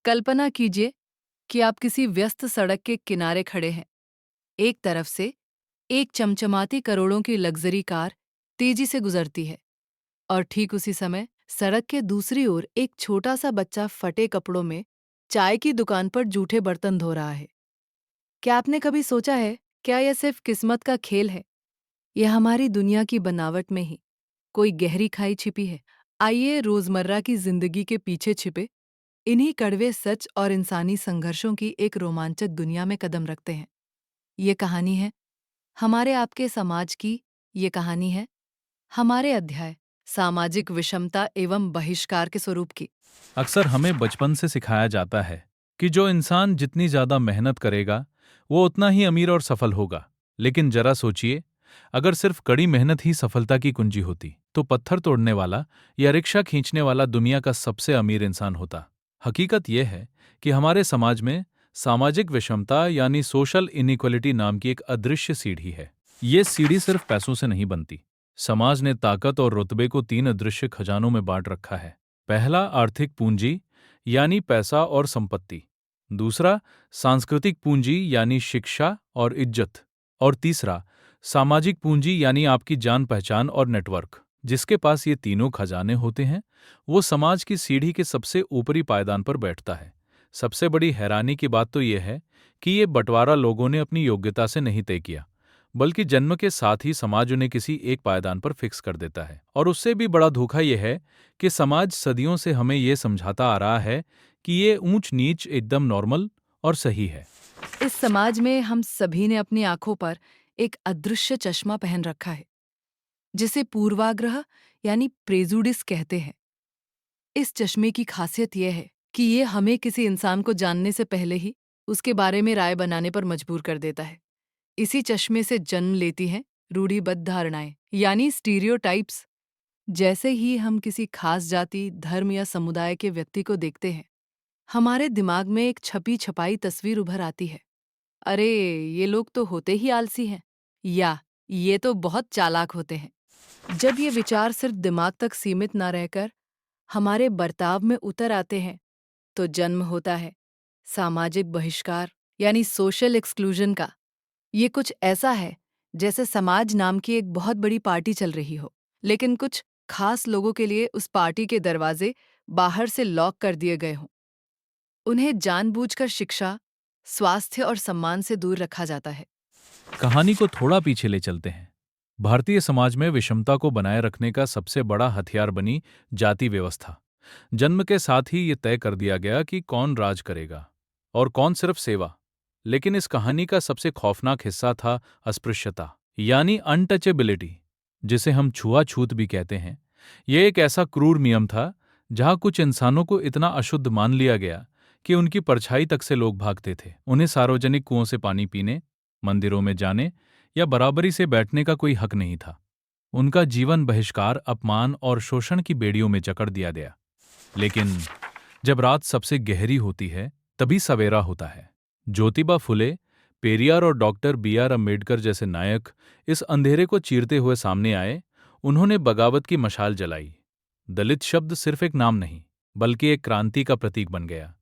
कल्पना कीजिए कि आप किसी व्यस्त सड़क के किनारे खड़े हैं। एक तरफ से एक चमचमाती करोड़ों की लग्जरी कार तेजी से गुजरती है और ठीक उसी समय सड़क के दूसरी ओर एक छोटा सा बच्चा फटे कपड़ों में चाय की दुकान पर जूठे बर्तन धो रहा है। क्या आपने कभी सोचा है, क्या यह सिर्फ किस्मत का खेल है या हमारी दुनिया की बनावट में ही कोई गहरी खाई छिपी है? आइए रोजमर्रा की जिंदगी के पीछे छिपे इन्हीं कड़वे सच और इंसानी संघर्षों की एक रोमांचक दुनिया में कदम रखते हैं। ये कहानी है हमारे आपके समाज की। ये कहानी है हमारे अध्याय सामाजिक विषमता एवं बहिष्कार के स्वरूप की। अक्सर हमें बचपन से सिखाया जाता है कि जो इंसान जितनी ज्यादा मेहनत करेगा वो उतना ही अमीर और सफल होगा। लेकिन जरा सोचिए, अगर सिर्फ कड़ी मेहनत ही सफलता की कुंजी होती तो पत्थर तोड़ने वाला या रिक्शा खींचने वाला दुनिया का सबसे अमीर इंसान होता। हकीकत यह है कि हमारे समाज में सामाजिक विषमता यानी सोशल इनइक्वालिटी नाम की एक अदृश्य सीढ़ी है। ये सीढ़ी सिर्फ पैसों से नहीं बनती। समाज ने ताकत और रुतबे को तीन अदृश्य खजानों में बांट रखा है। पहला आर्थिक पूंजी यानी पैसा और संपत्ति, दूसरा सांस्कृतिक पूंजी यानी शिक्षा और इज्जत, और तीसरा सामाजिक पूंजी यानी आपकी जान पहचान और नेटवर्क। जिसके पास ये तीनों खजाने होते हैं वो समाज की सीढ़ी के सबसे ऊपरी पायदान पर बैठता है। सबसे बड़ी हैरानी की बात तो यह है कि ये बंटवारा लोगों ने अपनी योग्यता से नहीं तय किया, बल्कि जन्म के साथ ही समाज उन्हें किसी एक पायदान पर फिक्स कर देता है। और उससे भी बड़ा धोखा यह है कि समाज सदियों से हमें यह समझाता आ रहा है कि ये ऊंच नीच एकदम नॉर्मल और सही है। इस समाज में हम सभी ने अपनी आंखों पर एक अदृश्य चश्मा पहन रखा है जिसे पूर्वाग्रह यानी प्रेजुडिस कहते हैं। इस चश्मे की खासियत यह है कि ये हमें किसी इंसान को जानने से पहले ही उसके बारे में राय बनाने पर मजबूर कर देता है। इसी चश्मे से जन्म लेती हैं रूढ़िबद्ध धारणाएं यानी स्टीरियोटाइप्स। जैसे ही हम किसी खास जाति, धर्म या समुदाय के व्यक्ति को देखते हैं, हमारे दिमाग में एक छपी छपाई तस्वीर उभर आती है। अरे, ये लोग तो होते ही आलसी हैं, या ये तो बहुत चालाक होते हैं। जब ये विचार सिर्फ दिमाग तक सीमित ना रहकर हमारे बर्ताव में उतर आते हैं, तो जन्म होता है सामाजिक बहिष्कार यानी सोशल एक्सक्लूजन का। ये कुछ ऐसा है जैसे समाज नाम की एक बहुत बड़ी पार्टी चल रही हो, लेकिन कुछ खास लोगों के लिए उस पार्टी के दरवाजे बाहर से लॉक कर दिए गए हों। उन्हें जानबूझकर शिक्षा, स्वास्थ्य और सम्मान से दूर रखा जाता है। कहानी को थोड़ा पीछे ले चलते हैं। भारतीय समाज में विषमता को बनाए रखने का सबसे बड़ा हथियार बनी जाति व्यवस्था। जन्म के साथ ही ये तय कर दिया गया कि कौन राज करेगा और कौन सिर्फ सेवा। लेकिन इस कहानी का सबसे खौफनाक हिस्सा था अस्पृश्यता यानी अनटचेबिलिटी, जिसे हम छुआछूत भी कहते हैं। यह एक ऐसा क्रूर नियम था जहां कुछ इंसानों को इतना अशुद्ध मान लिया गया कि उनकी परछाई तक से लोग भागते थे। उन्हें सार्वजनिक कुओं से पानी पीने, मंदिरों में जाने या बराबरी से बैठने का कोई हक नहीं था। उनका जीवन बहिष्कार, अपमान और शोषण की बेड़ियों में जकड़ दिया गया। लेकिन जब रात सबसे गहरी होती है तभी सवेरा होता है। ज्योतिबा फुले, पेरियार और डॉक्टर बी.आर. अम्बेडकर जैसे नायक इस अंधेरे को चीरते हुए सामने आए। उन्होंने बगावत की मशाल जलाई। दलित शब्द सिर्फ एक नाम नहीं, बल्कि एक क्रांति का प्रतीक बन गया।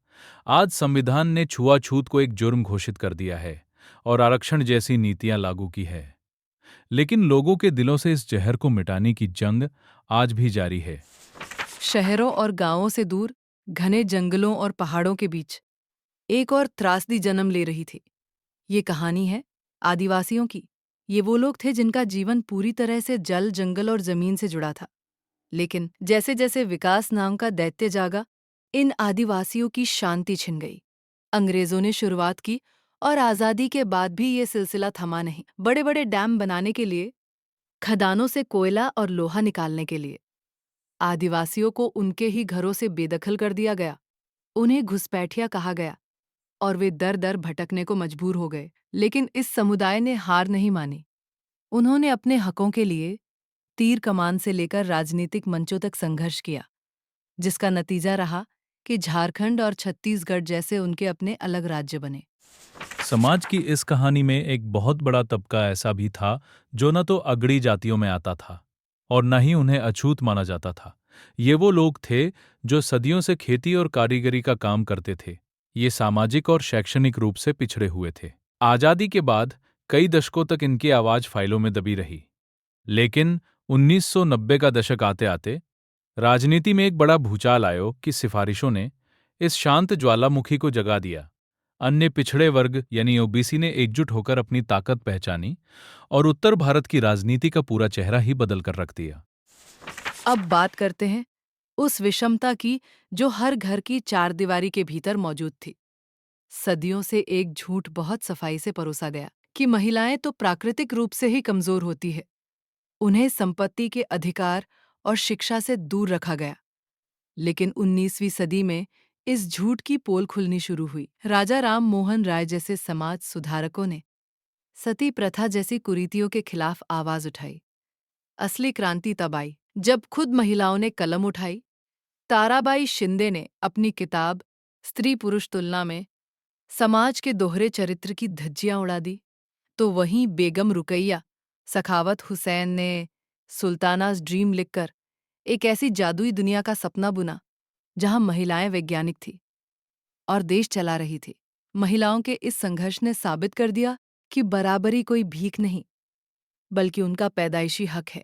आज संविधान ने छुआछूत को एक जुर्म घोषित कर दिया है और आरक्षण जैसी नीतियां लागू की है। लेकिन लोगों के दिलों से इस जहर को मिटाने की जंग आज भी जारी है। शहरों और गांवों से दूर, घने जंगलों और पहाड़ों के बीच एक और त्रासदी जन्म ले रही थी। ये कहानी है आदिवासियों की। ये वो लोग थे जिनका जीवन पूरी तरह से जल, जंगल और जमीन से जुड़ा था। लेकिन जैसे जैसे विकास नाम का दैत्य जागा, इन आदिवासियों की शांति छिन गई। अंग्रेजों ने शुरुआत की और आजादी के बाद भी ये सिलसिला थमा नहीं। बड़े बड़े डैम बनाने के लिए, खदानों से कोयला और लोहा निकालने के लिए आदिवासियों को उनके ही घरों से बेदखल कर दिया गया। उन्हें घुसपैठिया कहा गया और वे दर दर भटकने को मजबूर हो गए। लेकिन इस समुदाय ने हार नहीं मानी। उन्होंने अपने हकों के लिए तीर कमान से लेकर राजनीतिक मंचों तक संघर्ष किया, जिसका नतीजा रहा कि झारखंड और छत्तीसगढ़ जैसे उनके अपने अलग राज्य बने। समाज की इस कहानी में एक बहुत बड़ा तबका ऐसा भी था जो न तो अगड़ी जातियों में आता था और न ही उन्हें अछूत माना जाता था। ये वो लोग थे जो सदियों से खेती और कारीगरी का काम करते थे, ये सामाजिक और शैक्षणिक रूप से पिछड़े हुए थे। आज़ादी के बाद कई दशकों तक इनकी आवाज़ फाइलों में दबी रही। लेकिन 1990 का दशक आते आते राजनीति में एक बड़ा भूचाल आयोग की सिफारिशों ने इस शांत ज्वालामुखी को जगा दिया। अन्य पिछड़े वर्ग यानी ओबीसी ने एकजुट होकर अपनी ताकत पहचानी और उत्तर भारत की राजनीति का पूरा चेहरा ही बदल कर रख दिया। अब बात करते हैं उस विषमता की जो हर घर की चारदीवारी के भीतर मौजूद थी। सदियों से एक झूठ बहुत सफाई से परोसा गया कि महिलाएं तो प्राकृतिक रूप से ही कमजोर होती है। उन्हें संपत्ति के अधिकार और शिक्षा से दूर रखा गया। लेकिन 19वीं सदी में इस झूठ की पोल खुलनी शुरू हुई। राजा राम मोहन राय जैसे समाज सुधारकों ने सती प्रथा जैसी कुरीतियों के खिलाफ आवाज उठाई। असली क्रांति तब आई जब खुद महिलाओं ने कलम उठाई। ताराबाई शिंदे ने अपनी किताब स्त्री पुरुष तुलना में समाज के दोहरे चरित्र की धज्जियां उड़ा दी, तो वहीं बेगम रुकैया सखावत हुसैन ने सुल्तानाज ड्रीम लिखकर एक ऐसी जादुई दुनिया का सपना बुना जहां महिलाएं वैज्ञानिक थी और देश चला रही थी। महिलाओं के इस संघर्ष ने साबित कर दिया कि बराबरी कोई भीख नहीं, बल्कि उनका पैदाइशी हक है।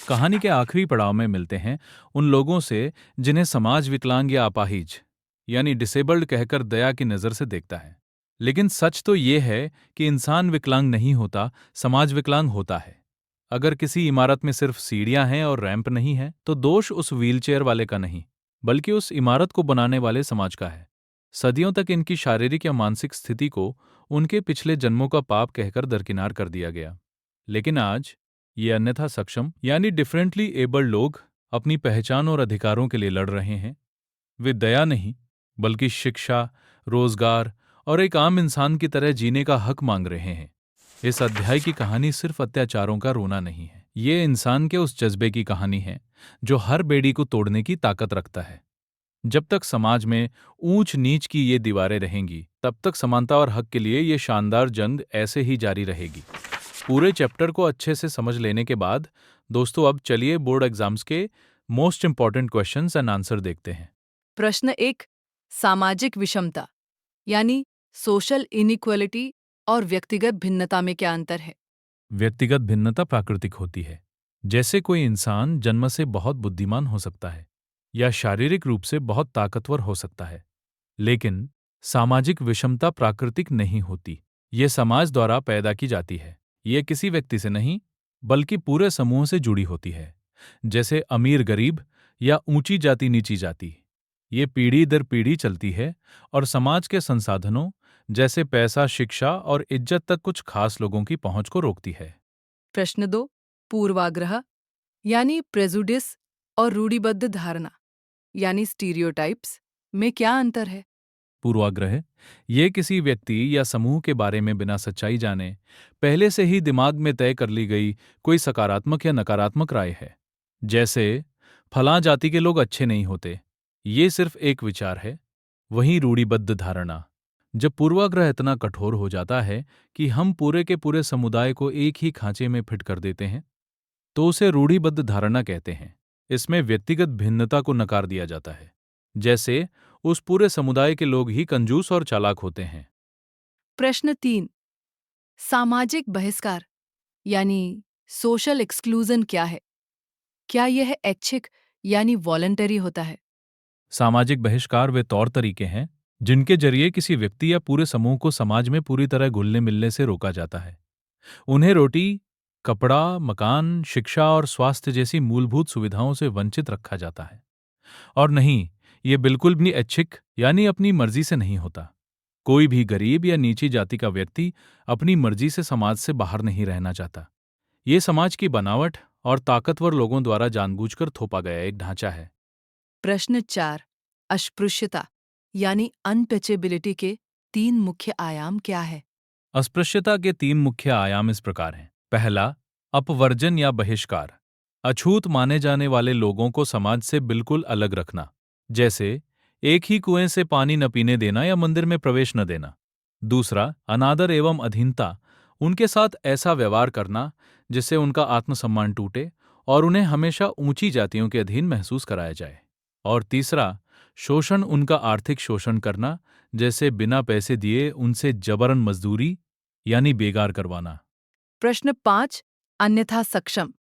कहानी के आखिरी पड़ाव में मिलते हैं उन लोगों से जिन्हें समाज विकलांग या अपाहिज यानी डिसेबल्ड कहकर दया की नज़र से देखता है। लेकिन सच तो ये है कि इंसान विकलांग नहीं होता, समाज विकलांग होता है। अगर किसी इमारत में सिर्फ सीढ़ियां हैं और रैंप नहीं है, तो दोष उस व्हीलचेयर वाले का नहीं, बल्कि उस इमारत को बनाने वाले समाज का है। सदियों तक इनकी शारीरिक या मानसिक स्थिति को उनके पिछले जन्मों का पाप कहकर दरकिनार कर दिया गया। लेकिन आज ये अन्यथा सक्षम यानी डिफरेंटली एबल्ड लोग अपनी पहचान और अधिकारों के लिए लड़ रहे हैं। वे दया नहीं, बल्कि शिक्षा, रोजगार और एक आम इंसान की तरह जीने का हक मांग रहे हैं। इस अध्याय की कहानी सिर्फ अत्याचारों का रोना नहीं है, ये इंसान के उस जज्बे की कहानी है जो हर बेड़ी को तोड़ने की ताकत रखता है। जब तक समाज में ऊंच नीच की ये दीवारें रहेंगी, तब तक समानता और हक के लिए ये शानदार जंग ऐसे ही जारी रहेगी। पूरे चैप्टर को अच्छे से समझ लेने के बाद दोस्तों, अब चलिए बोर्ड एग्जाम्स के most important questions and answer देखते हैं। प्रश्न 1, सामाजिक विषमता यानी सोशल इनइक्वालिटी और व्यक्तिगत भिन्नता में क्या अंतर है? व्यक्तिगत भिन्नता प्राकृतिक होती है। जैसे कोई इंसान जन्म से बहुत बुद्धिमान हो सकता है या शारीरिक रूप से बहुत ताकतवर हो सकता है। लेकिन सामाजिक विषमता प्राकृतिक नहीं होती, ये समाज द्वारा पैदा की जाती है। ये किसी व्यक्ति से नहीं, बल्कि पूरे समूह से जुड़ी होती है। जैसे अमीर गरीब या ऊंची जाति नीची जाति, ये पीढ़ी दर पीढ़ी चलती है और समाज के संसाधनों जैसे पैसा, शिक्षा और इज्जत तक कुछ खास लोगों की पहुंच को रोकती है। प्रश्न 2, पूर्वाग्रह यानी प्रेजुडिस और रूढ़िबद्ध धारणा यानी स्टीरियोटाइप्स में क्या अंतर है? पूर्वाग्रह ये किसी व्यक्ति या समूह के बारे में बिना सच्चाई जाने पहले से ही दिमाग में तय कर ली गई कोई सकारात्मक या नकारात्मक राय है। जैसे फलां जाति के लोग अच्छे नहीं होते, ये सिर्फ एक विचार है। वहीं रूढ़िबद्ध धारणा, जब पूर्वाग्रह इतना कठोर हो जाता है कि हम पूरे के पूरे समुदाय को एक ही खांचे में फिट कर देते हैं, तो उसे रूढ़िबद्ध धारणा कहते हैं। इसमें व्यक्तिगत भिन्नता को नकार दिया जाता है, जैसे उस पूरे समुदाय के लोग ही कंजूस और चालाक होते हैं। प्रश्न 3, सामाजिक बहिष्कार यानी सोशल एक्सक्लूजन क्या है? क्या यह ऐच्छिक यानी वॉलंटरी होता है? सामाजिक बहिष्कार वे तौर तरीके हैं जिनके जरिए किसी व्यक्ति या पूरे समूह को समाज में पूरी तरह घुलने मिलने से रोका जाता है। उन्हें रोटी, कपड़ा, मकान, शिक्षा और स्वास्थ्य जैसी मूलभूत सुविधाओं से वंचित रखा जाता है। और नहीं, ये बिल्कुल भी ऐच्छिक यानी अपनी मर्जी से नहीं होता। कोई भी गरीब या नीची जाति का व्यक्ति अपनी मर्जी से समाज से बाहर नहीं रहना चाहता। ये समाज की बनावट और ताकतवर लोगों द्वारा जानबूझकर थोपा गया एक ढांचा है। प्रश्न 4, अस्पृश्यता यानी अनटचेबिलिटी के 3 मुख्य आयाम क्या है? अस्पृश्यता के 3 मुख्य आयाम इस प्रकार हैं। पहला, अपवर्जन या बहिष्कार, अछूत माने जाने वाले लोगों को समाज से बिल्कुल अलग रखना, जैसे एक ही कुएं से पानी न पीने देना या मंदिर में प्रवेश न देना। दूसरा, अनादर एवं अधीनता, उनके साथ ऐसा व्यवहार करना जिससे उनका आत्मसम्मान टूटे और उन्हें हमेशा ऊंची जातियों के अधीन महसूस कराया जाए। और तीसरा, शोषण उनका आर्थिक शोषण करना, जैसे बिना पैसे दिए उनसे जबरन मजदूरी यानी बेगार करवाना। प्रश्न 5, अन्यथा सक्षम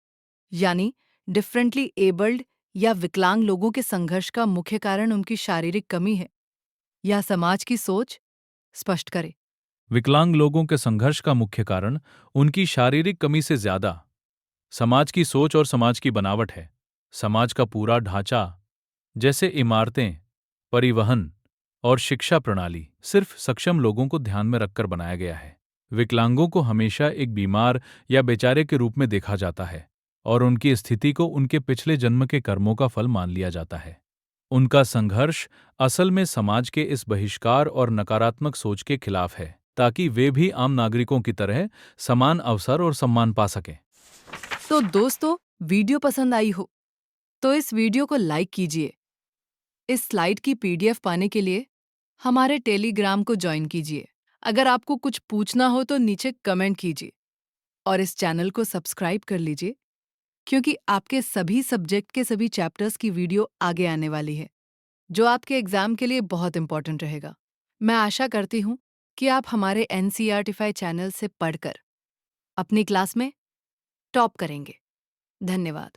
यानी डिफरेंटली एबल्ड या विकलांग लोगों के संघर्ष का मुख्य कारण उनकी शारीरिक कमी है या समाज की सोच? स्पष्ट करें। विकलांग लोगों के संघर्ष का मुख्य कारण उनकी शारीरिक कमी से ज्यादा समाज की सोच और समाज की बनावट है। समाज का पूरा ढांचा, जैसे इमारतें, परिवहन और शिक्षा प्रणाली, सिर्फ सक्षम लोगों को ध्यान में रखकर बनाया गया है। विकलांगों को हमेशा एक बीमार या बेचारे के रूप में देखा जाता है और उनकी स्थिति को उनके पिछले जन्म के कर्मों का फल मान लिया जाता है। उनका संघर्ष असल में समाज के इस बहिष्कार और नकारात्मक सोच के खिलाफ है, ताकि वे भी आम नागरिकों की तरह समान अवसर और सम्मान पा सकें। तो दोस्तों, वीडियो पसंद आई हो तो इस वीडियो को लाइक कीजिए। इस स्लाइड की पीडीएफ पाने के लिए हमारे टेलीग्राम को ज्वाइन कीजिए। अगर आपको कुछ पूछना हो तो नीचे कमेंट कीजिए और इस चैनल को सब्सक्राइब कर लीजिए, क्योंकि आपके सभी सब्जेक्ट के सभी चैप्टर्स की वीडियो आगे आने वाली है, जो आपके एग्जाम के लिए बहुत इंपॉर्टेंट रहेगा। मैं आशा करती हूँ कि आप हमारे एनसीईआरटीफाई चैनल से पढ़कर अपनी क्लास में टॉप करेंगे। धन्यवाद।